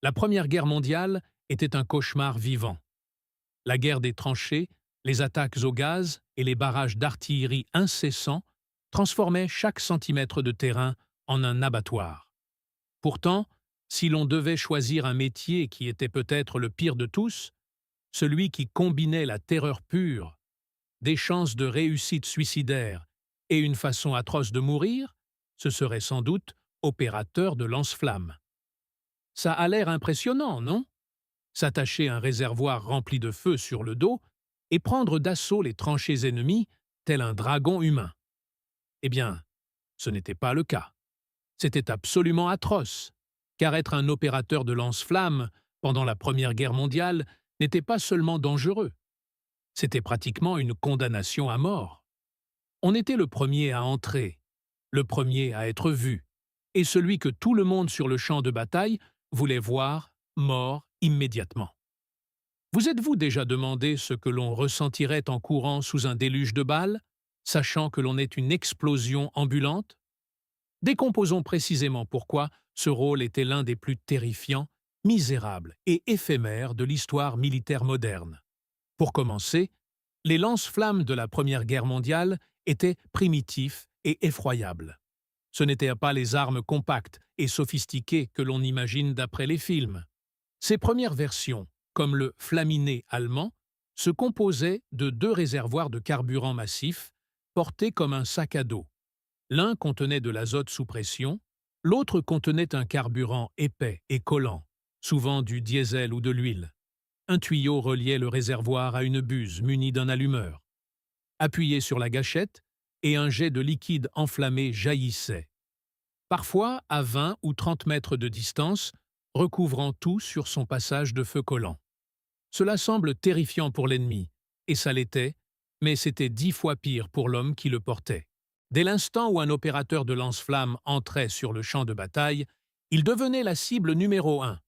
La Première Guerre mondiale était un cauchemar vivant. La guerre des tranchées, les attaques au gaz et les barrages d'artillerie incessants transformaient chaque centimètre de terrain en un abattoir. Pourtant, si l'on devait choisir un métier qui était peut-être le pire de tous, celui qui combinait la terreur pure, des chances de réussite suicidaire et une façon atroce de mourir, ce serait sans doute opérateur de lance-flammes. Ça a l'air impressionnant, non? S'attacher à un réservoir rempli de feu sur le dos et prendre d'assaut les tranchées ennemies tel un dragon humain. Eh bien, ce n'était pas le cas. C'était absolument atroce, car être un opérateur de lance-flammes pendant la Première Guerre mondiale n'était pas seulement dangereux, c'était pratiquement une condamnation à mort. On était le premier à entrer, le premier à être vu, et celui que tout le monde sur le champ de bataille voulait voir mort immédiatement. Vous êtes-vous déjà demandé ce que l'on ressentirait en courant sous un déluge de balles, sachant que l'on est une explosion ambulante? Décomposons précisément pourquoi ce rôle était l'un des plus terrifiants, misérables et éphémères de l'histoire militaire moderne. Pour commencer, les lance-flammes de la Première Guerre mondiale étaient primitifs et effroyables. Ce n'étaient pas les armes compactes et sophistiquées que l'on imagine d'après les films. Ces premières versions, comme le Flaminé allemand, se composaient de deux réservoirs de carburant massifs portés comme un sac à dos. L'un contenait de l'azote sous pression, l'autre contenait un carburant épais et collant, souvent du diesel ou de l'huile. Un tuyau reliait le réservoir à une buse munie d'un allumeur. Appuyé sur la gâchette, et un jet de liquide enflammé jaillissait. Parfois à 20 ou 30 mètres de distance, recouvrant tout sur son passage de feu collant. Cela semble terrifiant pour l'ennemi, et ça l'était, mais c'était 10 fois pire pour l'homme qui le portait. Dès l'instant où un opérateur de lance-flammes entrait sur le champ de bataille, il devenait la cible numéro 1.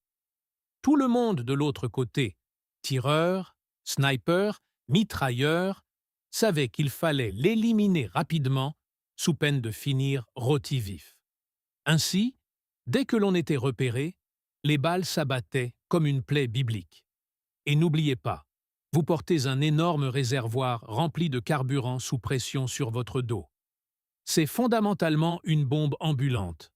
Tout le monde de l'autre côté, tireurs, snipers, mitrailleurs, savait qu'il fallait l'éliminer rapidement sous peine de finir rôti vif. Ainsi, dès que l'on était repéré, les balles s'abattaient comme une plaie biblique. Et n'oubliez pas, vous portez un énorme réservoir rempli de carburant sous pression sur votre dos. C'est fondamentalement une bombe ambulante.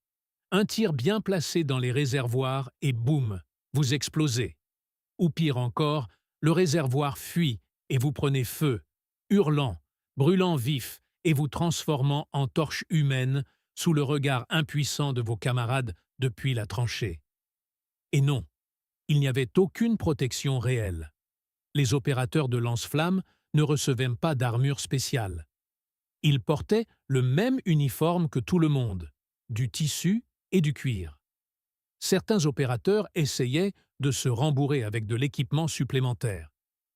Un tir bien placé dans les réservoirs et boum, vous explosez. Ou pire encore, le réservoir fuit et vous prenez feu, hurlant, brûlant vif et vous transformant en torche humaine sous le regard impuissant de vos camarades depuis la tranchée. Et non, il n'y avait aucune protection réelle. Les opérateurs de lance-flammes ne recevaient pas d'armure spéciale. Ils portaient le même uniforme que tout le monde, du tissu et du cuir. Certains opérateurs essayaient de se rembourrer avec de l'équipement supplémentaire.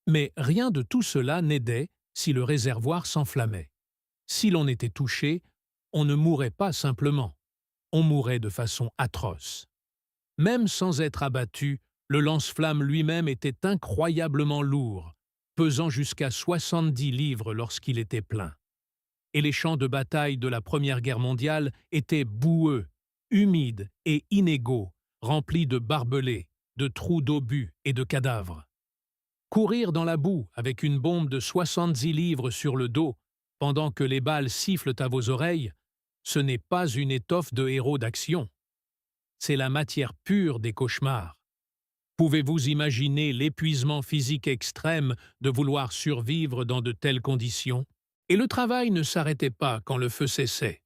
Mais rien de tout cela n'aidait si le réservoir s'enflammait. Si l'on était touché, on ne mourait pas simplement, on mourait de façon atroce. Même sans être abattu, le lance-flamme lui-même était incroyablement lourd, pesant jusqu'à 70 livres lorsqu'il était plein. Et les champs de bataille de la Première Guerre mondiale étaient boueux, humides et inégaux, remplis de barbelés, de trous d'obus et de cadavres. Courir dans la boue avec une bombe de 70 livres sur le dos, pendant que les balles sifflent à vos oreilles, ce n'est pas une étoffe de héros d'action. C'est la matière pure des cauchemars. Pouvez-vous imaginer l'épuisement physique extrême de vouloir survivre dans de telles conditions? Et le travail ne s'arrêtait pas quand le feu cessait.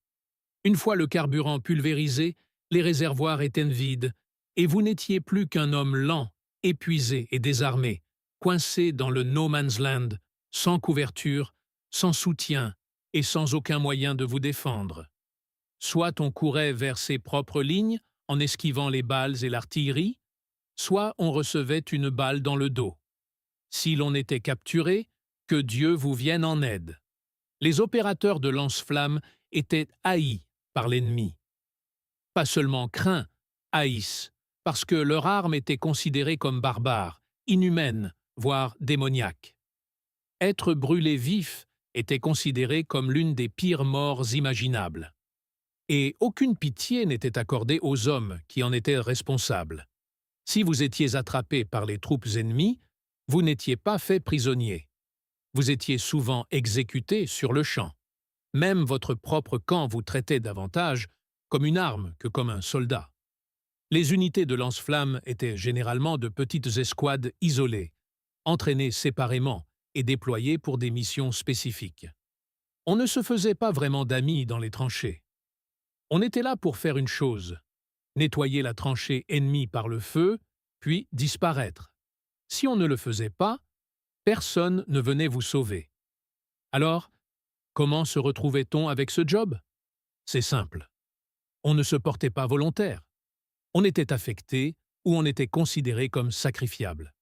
Une fois le carburant pulvérisé, les réservoirs étaient vides, et vous n'étiez plus qu'un homme lent, épuisé et désarmé, coincé dans le no man's land, sans couverture, sans soutien et sans aucun moyen de vous défendre. Soit on courait vers ses propres lignes en esquivant les balles et l'artillerie, soit on recevait une balle dans le dos. Si l'on était capturé, que Dieu vous vienne en aide. Les opérateurs de lance-flammes étaient haïs par l'ennemi. Pas seulement craints, haïs, parce que leur arme était considérée comme barbare, inhumaine, voire démoniaque. Être brûlé vif était considéré comme l'une des pires morts imaginables. Et aucune pitié n'était accordée aux hommes qui en étaient responsables. Si vous étiez attrapé par les troupes ennemies, vous n'étiez pas fait prisonnier. Vous étiez souvent exécuté sur le champ. Même votre propre camp vous traitait davantage comme une arme que comme un soldat. Les unités de lance-flammes étaient généralement de petites escouades isolées, entraînées séparément et déployées pour des missions spécifiques. On ne se faisait pas vraiment d'amis dans les tranchées. On était là pour faire une chose: nettoyer la tranchée ennemie par le feu, puis disparaître. Si on ne le faisait pas, personne ne venait vous sauver. Alors, comment se retrouvait-on avec ce job? C'est simple. On ne se portait pas volontaire. On était affecté ou on était considéré comme sacrifiable.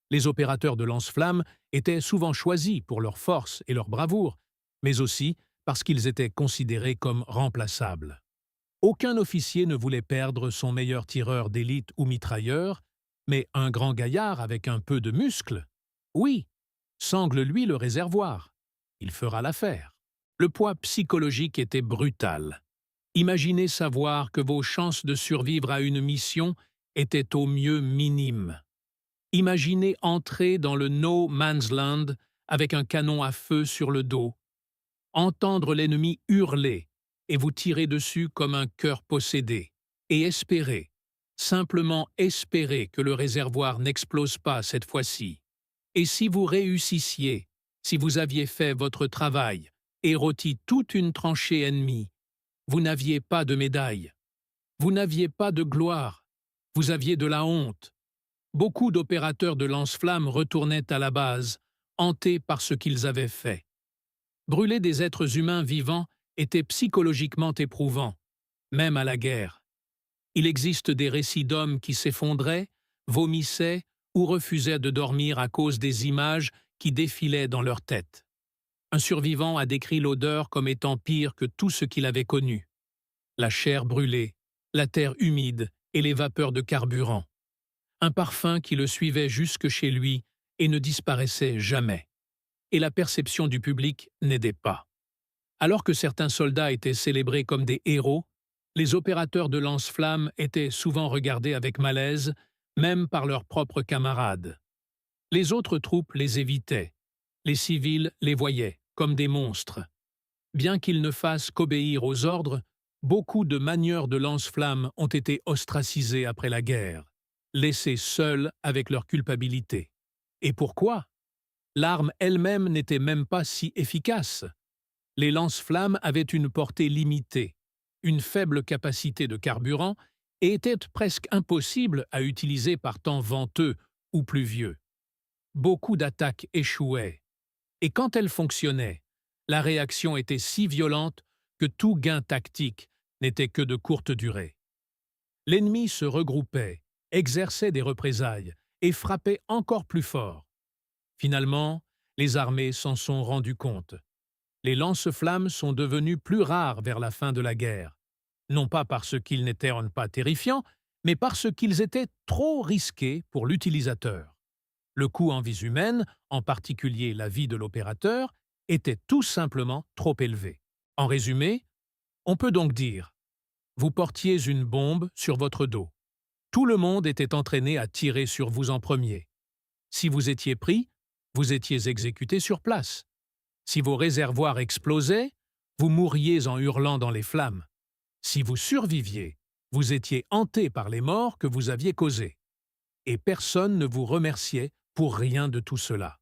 Les opérateurs de lance-flammes étaient souvent choisis pour leur force et leur bravoure, mais aussi parce qu'ils étaient considérés comme remplaçables. Aucun officier ne voulait perdre son meilleur tireur d'élite ou mitrailleur, mais un grand gaillard avec un peu de muscle, oui, sangle-lui le réservoir. Il fera l'affaire. Le poids psychologique était brutal. Imaginez savoir que vos chances de survivre à une mission étaient au mieux minimes. Imaginez entrer dans le No Man's Land avec un canon à feu sur le dos, entendre l'ennemi hurler et vous tirer dessus comme un cœur possédé, et espérer, simplement espérer que le réservoir n'explose pas cette fois-ci. Et si vous réussissiez, si vous aviez fait votre travail et rôti toute une tranchée ennemie, vous n'aviez pas de médaille, vous n'aviez pas de gloire, vous aviez de la honte. Beaucoup d'opérateurs de lance-flammes retournaient à la base, hantés par ce qu'ils avaient fait. Brûler des êtres humains vivants était psychologiquement éprouvant, même à la guerre. Il existe des récits d'hommes qui s'effondraient, vomissaient ou refusaient de dormir à cause des images qui défilaient dans leur tête. Un survivant a décrit l'odeur comme étant pire que tout ce qu'il avait connu. La chair brûlée, la terre humide et les vapeurs de carburant. Un parfum qui le suivait jusque chez lui et ne disparaissait jamais. Et la perception du public n'aidait pas. Alors que certains soldats étaient célébrés comme des héros, les opérateurs de lance-flammes étaient souvent regardés avec malaise, même par leurs propres camarades. Les autres troupes les évitaient. Les civils les voyaient comme des monstres. Bien qu'ils ne fassent qu'obéir aux ordres, beaucoup de manieurs de lance-flammes ont été ostracisés après la guerre, laissés seuls avec leur culpabilité. Et pourquoi? L'arme elle-même n'était même pas si efficace. Les lance-flammes avaient une portée limitée, une faible capacité de carburant et étaient presque impossibles à utiliser par temps venteux ou pluvieux. Beaucoup d'attaques échouaient. Et quand elles fonctionnaient, la réaction était si violente que tout gain tactique n'était que de courte durée. L'ennemi se regroupait, exerçait des représailles et frappait encore plus fort. Finalement, les armées s'en sont rendues compte. Les lance-flammes sont devenus plus rares vers la fin de la guerre, non pas parce qu'ils n'étaient pas terrifiants, mais parce qu'ils étaient trop risqués pour l'utilisateur. Le coût en vies humaines, en particulier la vie de l'opérateur, était tout simplement trop élevé. En résumé, on peut donc dire: vous portiez une bombe sur votre dos. Tout le monde était entraîné à tirer sur vous en premier. Si vous étiez pris, vous étiez exécuté sur place. Si vos réservoirs explosaient, vous mourriez en hurlant dans les flammes. Si vous surviviez, vous étiez hanté par les morts que vous aviez causés. Et personne ne vous remerciait pour rien de tout cela.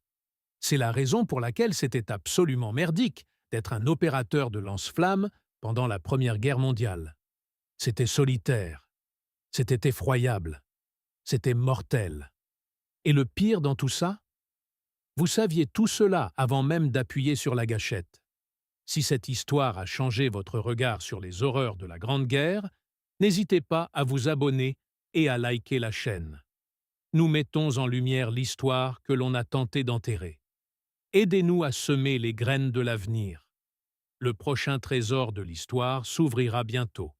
C'est la raison pour laquelle c'était absolument merdique d'être un opérateur de lance-flammes pendant la Première Guerre mondiale. C'était solitaire, c'était effroyable, c'était mortel. Et le pire dans tout ça, vous saviez tout cela avant même d'appuyer sur la gâchette. Si cette histoire a changé votre regard sur les horreurs de la Grande Guerre, n'hésitez pas à vous abonner et à liker la chaîne. Nous mettons en lumière l'histoire que l'on a tenté d'enterrer. Aidez-nous à semer les graines de l'avenir. Le prochain trésor de l'histoire s'ouvrira bientôt.